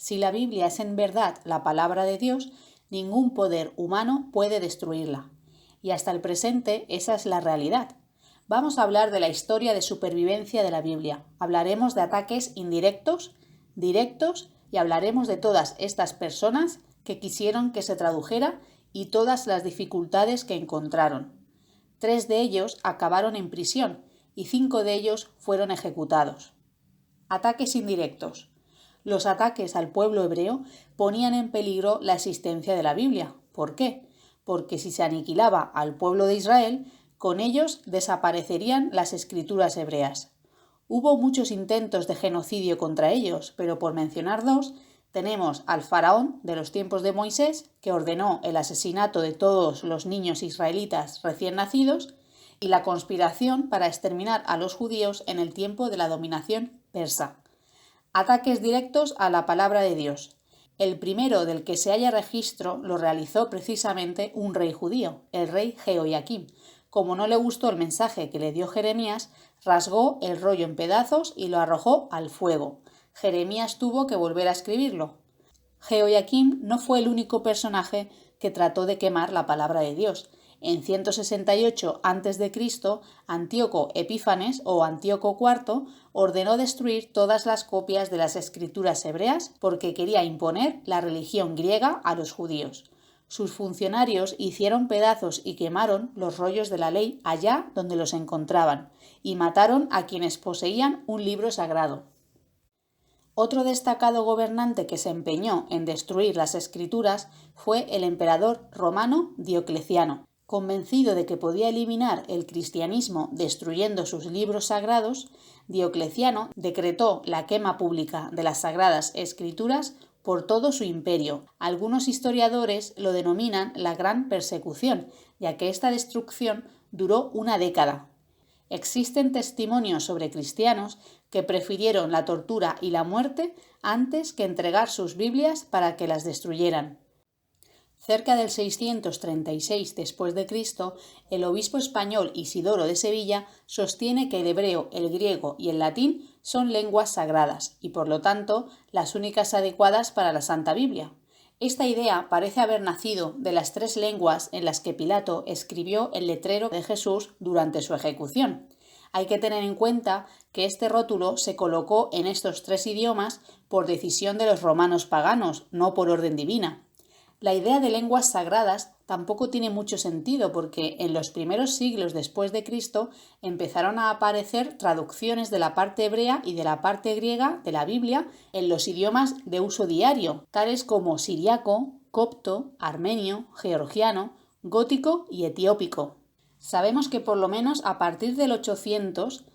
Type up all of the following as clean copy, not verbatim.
Si la Biblia es en verdad la palabra de Dios, ningún poder humano puede destruirla. Y hasta el presente esa es la realidad. Vamos a hablar de la historia de supervivencia de la Biblia. Hablaremos de ataques indirectos, directos y hablaremos de todas estas personas que quisieron que se tradujera y todas las dificultades que encontraron. 3 de ellos acabaron en prisión y 5 de ellos fueron ejecutados. Ataques indirectos. Los ataques al pueblo hebreo ponían en peligro la existencia de la Biblia. ¿Por qué? Porque si se aniquilaba al pueblo de Israel, con ellos desaparecerían las escrituras hebreas. Hubo muchos intentos de genocidio contra ellos, pero por mencionar 2, tenemos al faraón de los tiempos de Moisés, que ordenó el asesinato de todos los niños israelitas recién nacidos, y la conspiración para exterminar a los judíos en el tiempo de la dominación persa. Ataques directos a la palabra de Dios. El primero del que se haya registro lo realizó precisamente un rey judío, el rey Jehoiakim. Como no le gustó el mensaje que le dio Jeremías, rasgó el rollo en pedazos y lo arrojó al fuego. Jeremías tuvo que volver a escribirlo. Jehoiakim no fue el único personaje que trató de quemar la palabra de Dios. En 168 a.C., Antíoco Epífanes o Antíoco IV ordenó destruir todas las copias de las escrituras hebreas porque quería imponer la religión griega a los judíos. Sus funcionarios hicieron pedazos y quemaron los rollos de la ley allá donde los encontraban y mataron a quienes poseían un libro sagrado. Otro destacado gobernante que se empeñó en destruir las escrituras fue el emperador romano Diocleciano. Convencido de que podía eliminar el cristianismo destruyendo sus libros sagrados, Diocleciano decretó la quema pública de las sagradas escrituras por todo su imperio. Algunos historiadores lo denominan la Gran Persecución, ya que esta destrucción duró una década. Existen testimonios sobre cristianos que prefirieron la tortura y la muerte antes que entregar sus Biblias para que las destruyeran. Cerca del 636 después de Cristo, el obispo español Isidoro de Sevilla sostiene que el hebreo, el griego y el latín son lenguas sagradas y, por lo tanto, las únicas adecuadas para la Santa Biblia. Esta idea parece haber nacido de las 3 lenguas en las que Pilato escribió el letrero de Jesús durante su ejecución. Hay que tener en cuenta que este rótulo se colocó en estos 3 idiomas por decisión de los romanos paganos, no por orden divina. La idea de lenguas sagradas tampoco tiene mucho sentido porque en los primeros siglos después de Cristo empezaron a aparecer traducciones de la parte hebrea y de la parte griega de la Biblia en los idiomas de uso diario, tales como siriaco, copto, armenio, georgiano, gótico y etiópico. Sabemos que por lo menos a partir del 800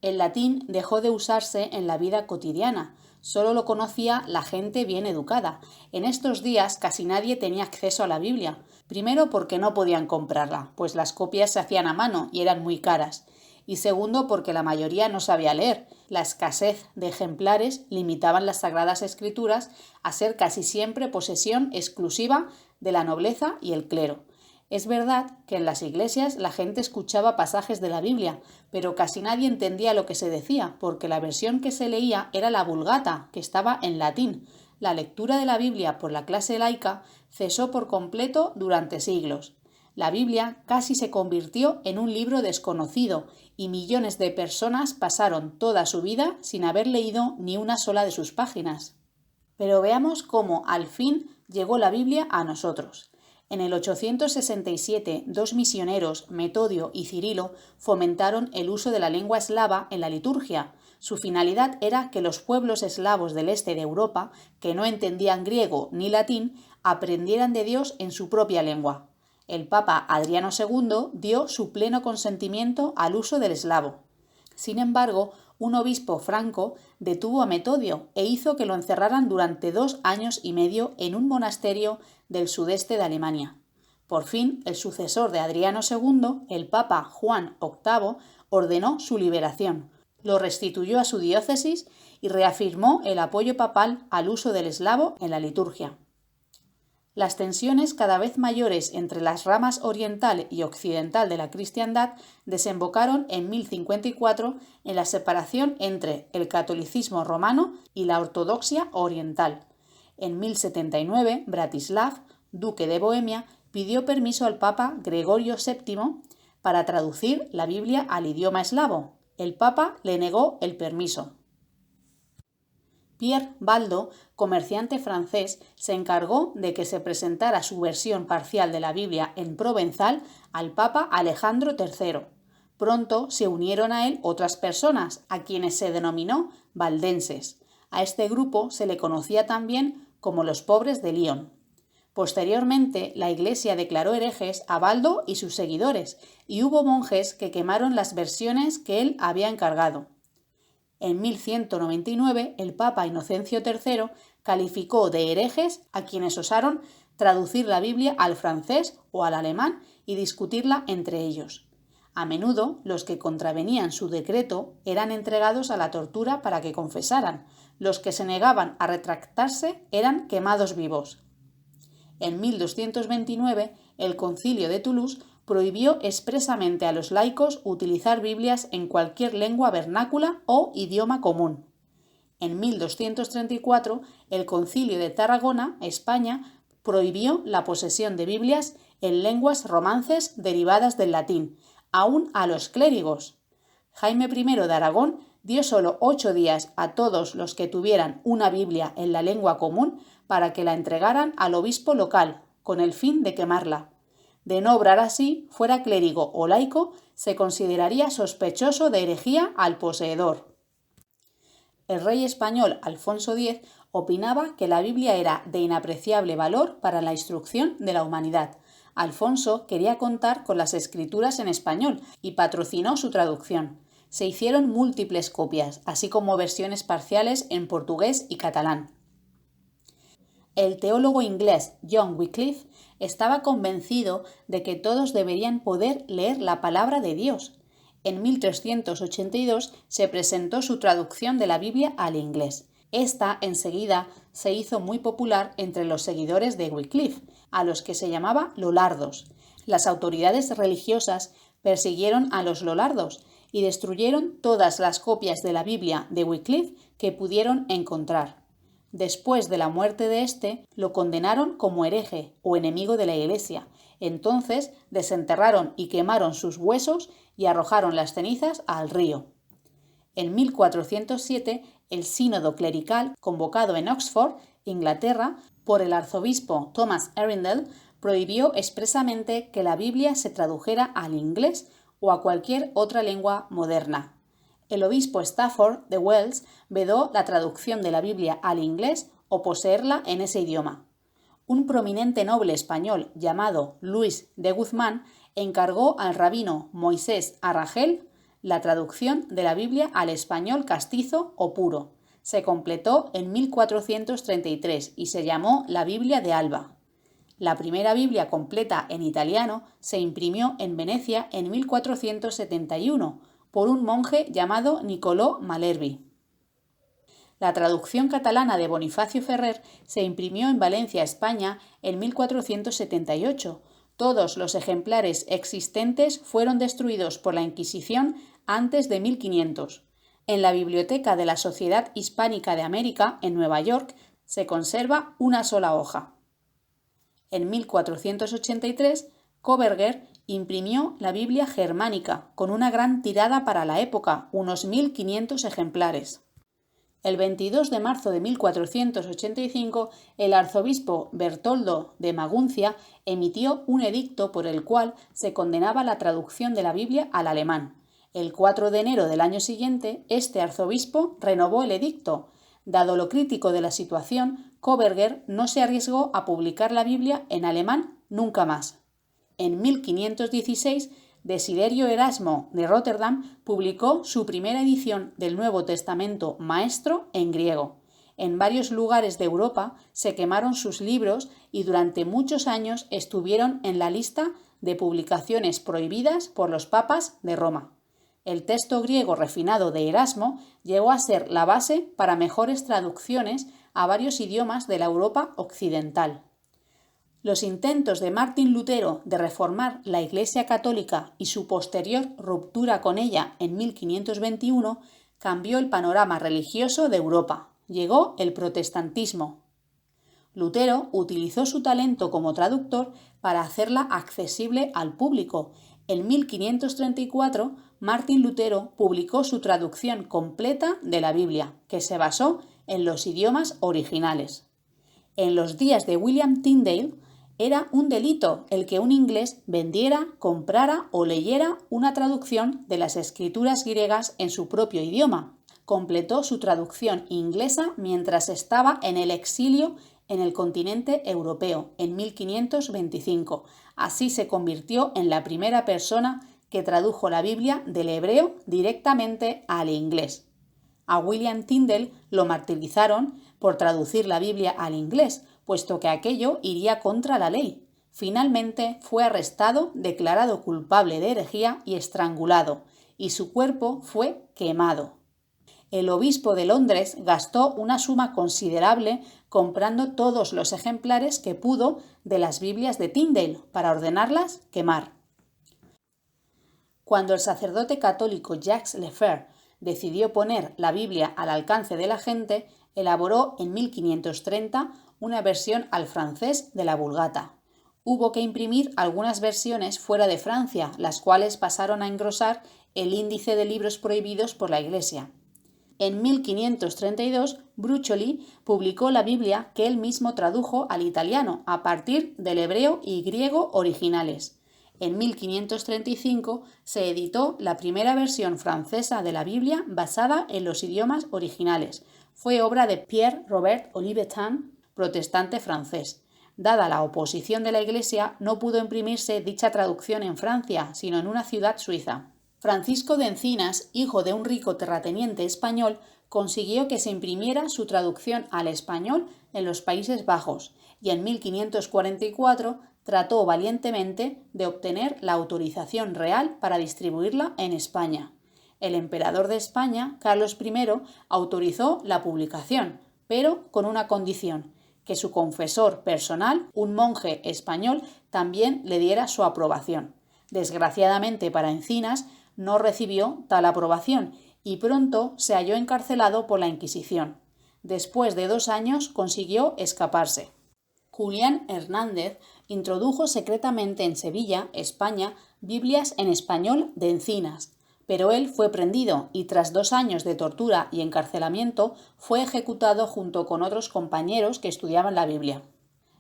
el latín dejó de usarse en la vida cotidiana. Solo lo conocía la gente bien educada. En estos días casi nadie tenía acceso a la Biblia. Primero porque no podían comprarla, pues las copias se hacían a mano y eran muy caras. Y segundo porque la mayoría no sabía leer. La escasez de ejemplares limitaban las Sagradas Escrituras a ser casi siempre posesión exclusiva de la nobleza y el clero. Es verdad que en las iglesias la gente escuchaba pasajes de la Biblia, pero casi nadie entendía lo que se decía, porque la versión que se leía era la Vulgata, que estaba en latín. La lectura de la Biblia por la clase laica cesó por completo durante siglos. La Biblia casi se convirtió en un libro desconocido y millones de personas pasaron toda su vida sin haber leído ni una sola de sus páginas. Pero veamos cómo al fin llegó la Biblia a nosotros. En el 867, 2 misioneros, Metodio y Cirilo, fomentaron el uso de la lengua eslava en la liturgia. Su finalidad era que los pueblos eslavos del este de Europa, que no entendían griego ni latín, aprendieran de Dios en su propia lengua. El Papa Adriano II dio su pleno consentimiento al uso del eslavo. Sin embargo, un obispo franco detuvo a Metodio e hizo que lo encerraran durante 2 años y medio en un monasterio del sudeste de Alemania. Por fin, el sucesor de Adriano II, el Papa Juan VIII, ordenó su liberación, lo restituyó a su diócesis y reafirmó el apoyo papal al uso del eslavo en la liturgia. Las tensiones cada vez mayores entre las ramas oriental y occidental de la cristiandad desembocaron en 1054 en la separación entre el catolicismo romano y la ortodoxia oriental. En 1079, Bratislav, duque de Bohemia, pidió permiso al Papa Gregorio VII para traducir la Biblia al idioma eslavo. El Papa le negó el permiso. Pierre Baldo, comerciante francés, se encargó de que se presentara su versión parcial de la Biblia en provenzal al Papa Alejandro III. Pronto se unieron a él otras personas, a quienes se denominó valdenses. A este grupo se le conocía también como los pobres de Lyon. Posteriormente, la Iglesia declaró herejes a Baldo y sus seguidores, y hubo monjes que quemaron las versiones que él había encargado. En 1199, el Papa Inocencio III calificó de herejes a quienes osaron traducir la Biblia al francés o al alemán y discutirla entre ellos. A menudo, los que contravenían su decreto eran entregados a la tortura para que confesaran. Los que se negaban a retractarse eran quemados vivos. En 1229, el Concilio de Toulouse prohibió expresamente a los laicos utilizar Biblias en cualquier lengua vernácula o idioma común. En 1234, el Concilio de Tarragona, España, prohibió la posesión de Biblias en lenguas romances derivadas del latín, aún a los clérigos. Jaime I de Aragón dio solo 8 días a todos los que tuvieran una Biblia en la lengua común para que la entregaran al obispo local, con el fin de quemarla. De no obrar así, fuera clérigo o laico, se consideraría sospechoso de herejía al poseedor. El rey español Alfonso X opinaba que la Biblia era de inapreciable valor para la instrucción de la humanidad. Alfonso quería contar con las escrituras en español y patrocinó su traducción. Se hicieron múltiples copias, así como versiones parciales en portugués y catalán. El teólogo inglés John Wycliffe estaba convencido de que todos deberían poder leer la palabra de Dios. En 1382 se presentó su traducción de la Biblia al inglés. Esta enseguida se hizo muy popular entre los seguidores de Wycliffe, a los que se llamaba lolardos. Las autoridades religiosas persiguieron a los lolardos y destruyeron todas las copias de la Biblia de Wycliffe que pudieron encontrar. Después de la muerte de éste, lo condenaron como hereje o enemigo de la Iglesia. Entonces desenterraron y quemaron sus huesos y arrojaron las cenizas al río. En 1407, el sínodo clerical, convocado en Oxford, Inglaterra, por el arzobispo Thomas Arundel, prohibió expresamente que la Biblia se tradujera al inglés o a cualquier otra lengua moderna. El obispo Stafford de Wells vedó la traducción de la Biblia al inglés o poseerla en ese idioma. Un prominente noble español llamado Luis de Guzmán encargó al rabino Moisés Arragel la traducción de la Biblia al español castizo o puro. Se completó en 1433 y se llamó la Biblia de Alba. La primera Biblia completa en italiano se imprimió en Venecia en 1471 por un monje llamado Niccolò Malerbi. La traducción catalana de Bonifacio Ferrer se imprimió en Valencia, España, en 1478. Todos los ejemplares existentes fueron destruidos por la Inquisición antes de 1500. En la Biblioteca de la Sociedad Hispánica de América, en Nueva York, se conserva una sola hoja. En 1483, Koberger imprimió la Biblia germánica, con una gran tirada para la época, unos 1500 ejemplares. El 22 de marzo de 1485, el arzobispo Bertoldo de Maguncia emitió un edicto por el cual se condenaba la traducción de la Biblia al alemán. El 4 de enero del año siguiente, este arzobispo renovó el edicto. Dado lo crítico de la situación, Koberger no se arriesgó a publicar la Biblia en alemán nunca más. En 1516, Desiderio Erasmo de Rotterdam publicó su primera edición del Nuevo Testamento maestro en griego. En varios lugares de Europa se quemaron sus libros y durante muchos años estuvieron en la lista de publicaciones prohibidas por los papas de Roma. El texto griego refinado de Erasmo llegó a ser la base para mejores traducciones a varios idiomas de la Europa occidental. Los intentos de Martín Lutero de reformar la Iglesia católica y su posterior ruptura con ella en 1521 cambió el panorama religioso de Europa. Llegó el protestantismo. Lutero utilizó su talento como traductor para hacerla accesible al público. En 1534, Martín Lutero publicó su traducción completa de la Biblia, que se basó en los idiomas originales. En los días de William Tyndale, era un delito el que un inglés vendiera, comprara o leyera una traducción de las escrituras griegas en su propio idioma. Completó su traducción inglesa mientras estaba en el exilio en el continente europeo en 1525. Así se convirtió en la primera persona que tradujo la Biblia del hebreo directamente al inglés. A William Tyndale lo martirizaron por traducir la Biblia al inglés, puesto que aquello iría contra la ley. Finalmente fue arrestado, declarado culpable de herejía y estrangulado, y su cuerpo fue quemado. El obispo de Londres gastó una suma considerable comprando todos los ejemplares que pudo de las Biblias de Tyndale para ordenarlas quemar. Cuando el sacerdote católico Jacques Lefebvre decidió poner la Biblia al alcance de la gente, elaboró en 1530 una versión al francés de la Vulgata. Hubo que imprimir algunas versiones fuera de Francia, las cuales pasaron a engrosar el índice de libros prohibidos por la Iglesia. En 1532, Bruccioli publicó la Biblia que él mismo tradujo al italiano a partir del hebreo y griego originales. En 1535 se editó la primera versión francesa de la Biblia basada en los idiomas originales. Fue obra de Pierre Robert Olivetan, protestante francés. Dada la oposición de la Iglesia, no pudo imprimirse dicha traducción en Francia, sino en una ciudad suiza. Francisco de Encinas, hijo de un rico terrateniente español, consiguió que se imprimiera su traducción al español en los Países Bajos y en 1544 trató valientemente de obtener la autorización real para distribuirla en España. El emperador de España, Carlos I, autorizó la publicación, pero con una condición: que su confesor personal, un monje español, también le diera su aprobación. Desgraciadamente para Encinas, no recibió tal aprobación y pronto se halló encarcelado por la Inquisición. Después de 2 años consiguió escaparse. Julián Hernández introdujo secretamente en Sevilla, España, Biblias en español de Encinas, pero él fue prendido y tras 2 años de tortura y encarcelamiento fue ejecutado junto con otros compañeros que estudiaban la Biblia.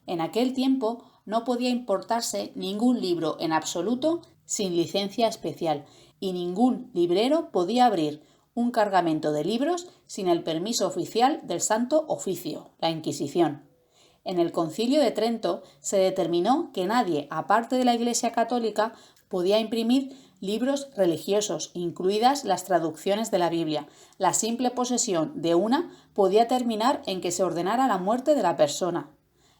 En aquel tiempo no podía importarse ningún libro en absoluto sin licencia especial y ningún librero podía abrir un cargamento de libros sin el permiso oficial del Santo Oficio, la Inquisición. En el Concilio de Trento se determinó que nadie, aparte de la Iglesia Católica, podía imprimir libros religiosos, incluidas las traducciones de la Biblia. La simple posesión de una podía terminar en que se ordenara la muerte de la persona.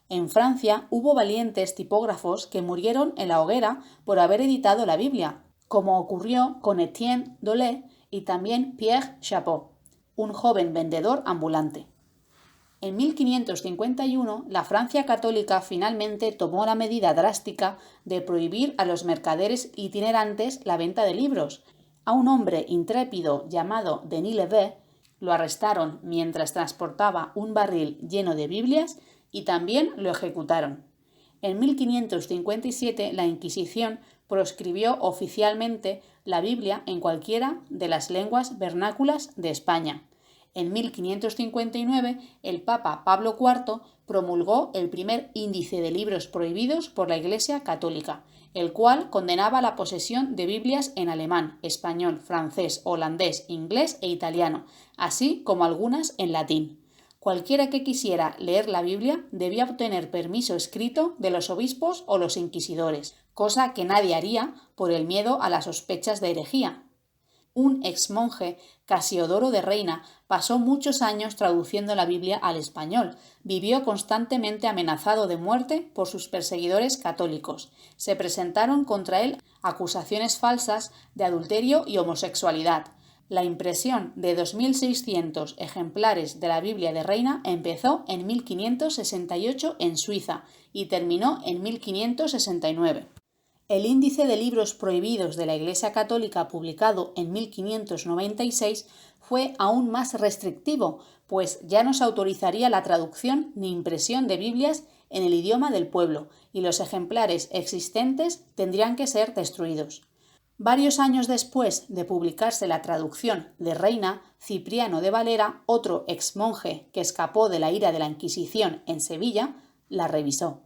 En Francia hubo valientes tipógrafos que murieron en la hoguera por haber editado la Biblia, como ocurrió con Etienne Dolet y también Pierre Chapot, un joven vendedor ambulante. En 1551, la Francia católica finalmente tomó la medida drástica de prohibir a los mercaderes itinerantes la venta de libros. A un hombre intrépido llamado Denis Levé lo arrestaron mientras transportaba un barril lleno de Biblias y también lo ejecutaron. En 1557, la Inquisición proscribió oficialmente la Biblia en cualquiera de las lenguas vernáculas de España. En 1559, el Papa Pablo IV promulgó el primer índice de libros prohibidos por la Iglesia Católica, el cual condenaba la posesión de Biblias en alemán, español, francés, holandés, inglés e italiano, así como algunas en latín. Cualquiera que quisiera leer la Biblia debía obtener permiso escrito de los obispos o los inquisidores, cosa que nadie haría por el miedo a las sospechas de herejía. Un exmonje, Casiodoro de Reina, pasó muchos años traduciendo la Biblia al español. Vivió constantemente amenazado de muerte por sus perseguidores católicos. Se presentaron contra él acusaciones falsas de adulterio y homosexualidad. La impresión de 2.600 ejemplares de la Biblia de Reina empezó en 1568 en Suiza y terminó en 1569. El índice de libros prohibidos de la Iglesia Católica, publicado en 1596, fue aún más restrictivo, pues ya no se autorizaría la traducción ni impresión de Biblias en el idioma del pueblo, y los ejemplares existentes tendrían que ser destruidos. Varios años después de publicarse la traducción de Reina, Cipriano de Valera, otro exmonje que escapó de la ira de la Inquisición en Sevilla, la revisó.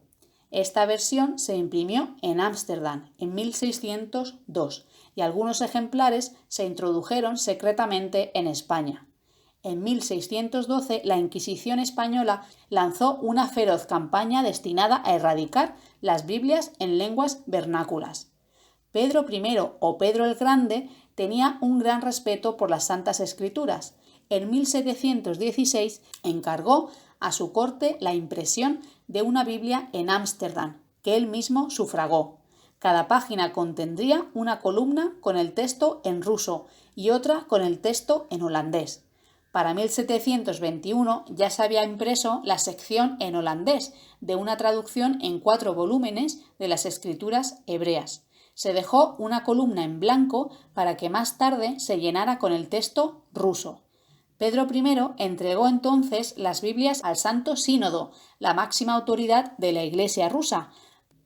Esta versión se imprimió en Ámsterdam en 1602 y algunos ejemplares se introdujeron secretamente en España. En 1612 la Inquisición española lanzó una feroz campaña destinada a erradicar las Biblias en lenguas vernáculas. Pedro I o Pedro el Grande tenía un gran respeto por las Santas Escrituras. En 1716 encargó a su corte la impresión de una Biblia en Ámsterdam, que él mismo sufragó. Cada página contendría una columna con el texto en ruso y otra con el texto en holandés. Para 1721 ya se había impreso la sección en holandés de una traducción en 4 volúmenes de las escrituras hebreas. Se dejó una columna en blanco para que más tarde se llenara con el texto ruso. Pedro I entregó entonces las Biblias al Santo Sínodo, la máxima autoridad de la Iglesia rusa,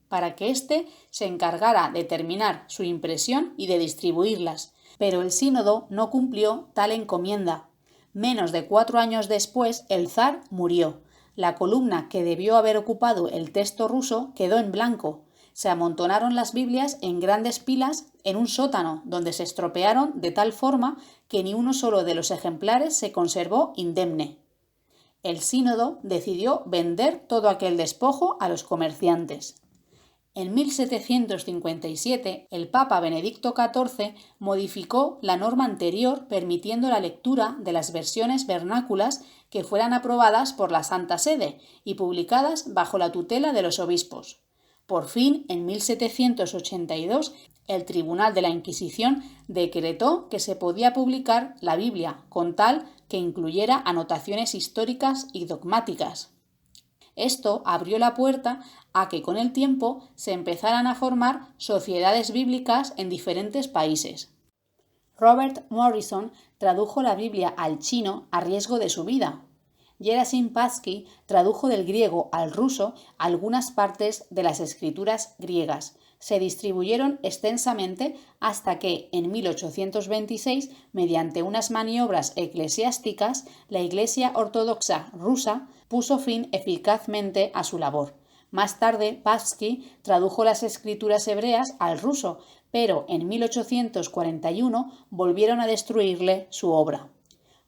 para que éste se encargara de terminar su impresión y de distribuirlas. Pero el Sínodo no cumplió tal encomienda. Menos de 4 años después, el zar murió. La columna que debió haber ocupado el texto ruso quedó en blanco. Se amontonaron las Biblias en grandes pilas en un sótano, donde se estropearon de tal forma que ni uno solo de los ejemplares se conservó indemne. El sínodo decidió vender todo aquel despojo a los comerciantes. En 1757, el Papa Benedicto XIV modificó la norma anterior permitiendo la lectura de las versiones vernáculas que fueran aprobadas por la Santa Sede y publicadas bajo la tutela de los obispos. Por fin, en 1782, el Tribunal de la Inquisición decretó que se podía publicar la Biblia, con tal que incluyera anotaciones históricas y dogmáticas. Esto abrió la puerta a que con el tiempo se empezaran a formar sociedades bíblicas en diferentes países. Robert Morrison tradujo la Biblia al chino a riesgo de su vida. Gerasim Paski tradujo del griego al ruso algunas partes de las escrituras griegas. Se distribuyeron extensamente hasta que, en 1826, mediante unas maniobras eclesiásticas, la Iglesia Ortodoxa rusa puso fin eficazmente a su labor. Más tarde, Paski tradujo las escrituras hebreas al ruso, pero en 1841 volvieron a destruirle su obra.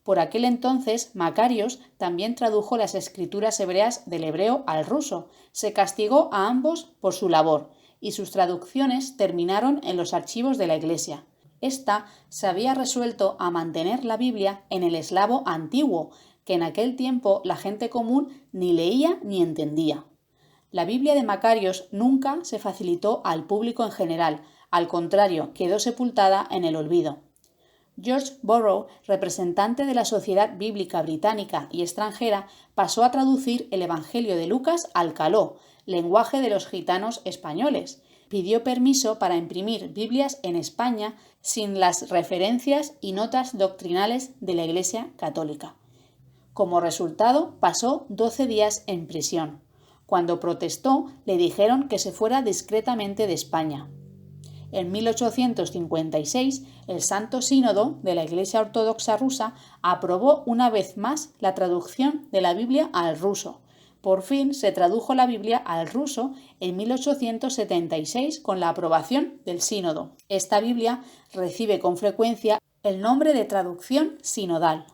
Por aquel entonces, Macarios también tradujo las escrituras hebreas del hebreo al ruso. Se castigó a ambos por su labor, y sus traducciones terminaron en los archivos de la Iglesia. Esta se había resuelto a mantener la Biblia en el eslavo antiguo, que en aquel tiempo la gente común ni leía ni entendía. La Biblia de Macarios nunca se facilitó al público en general, al contrario, quedó sepultada en el olvido. George Borrow, representante de la Sociedad Bíblica Británica y extranjera, pasó a traducir el Evangelio de Lucas al caló, lenguaje de los gitanos españoles. Pidió permiso para imprimir Biblias en España sin las referencias y notas doctrinales de la Iglesia Católica. Como resultado, pasó 12 días en prisión. Cuando protestó, le dijeron que se fuera discretamente de España. En 1856, el Santo Sínodo de la Iglesia Ortodoxa rusa aprobó una vez más la traducción de la Biblia al ruso. Por fin se tradujo la Biblia al ruso en 1876 con la aprobación del Sínodo. Esta Biblia recibe con frecuencia el nombre de traducción sinodal.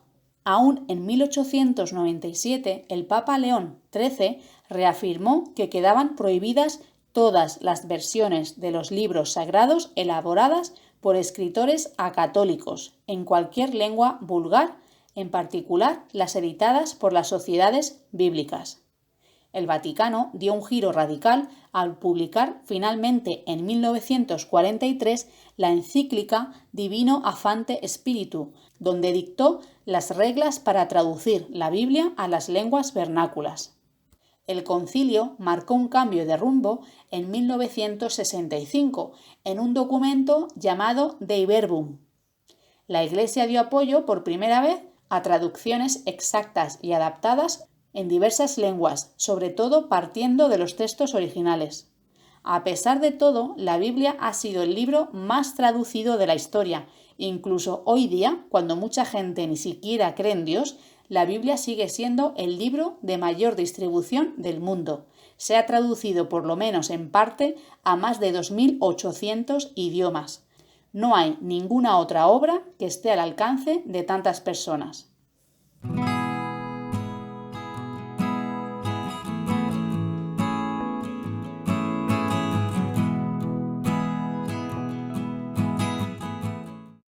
Aún en 1897, el Papa León XIII reafirmó que quedaban prohibidas todas las versiones de los libros sagrados elaboradas por escritores acatólicos, en cualquier lengua vulgar, en particular las editadas por las sociedades bíblicas. El Vaticano dio un giro radical al publicar finalmente en 1943 la encíclica Divino Affante Spiritu, donde dictó las reglas para traducir la Biblia a las lenguas vernáculas. El concilio marcó un cambio de rumbo en 1965 en un documento llamado Dei Verbum. La Iglesia dio apoyo por primera vez a traducciones exactas y adaptadas en diversas lenguas, sobre todo partiendo de los textos originales. A pesar de todo, la Biblia ha sido el libro más traducido de la historia. Incluso hoy día, cuando mucha gente ni siquiera cree en Dios, la Biblia sigue siendo el libro de mayor distribución del mundo. Se ha traducido por lo menos en parte a más de 2.800 idiomas. No hay ninguna otra obra que esté al alcance de tantas personas.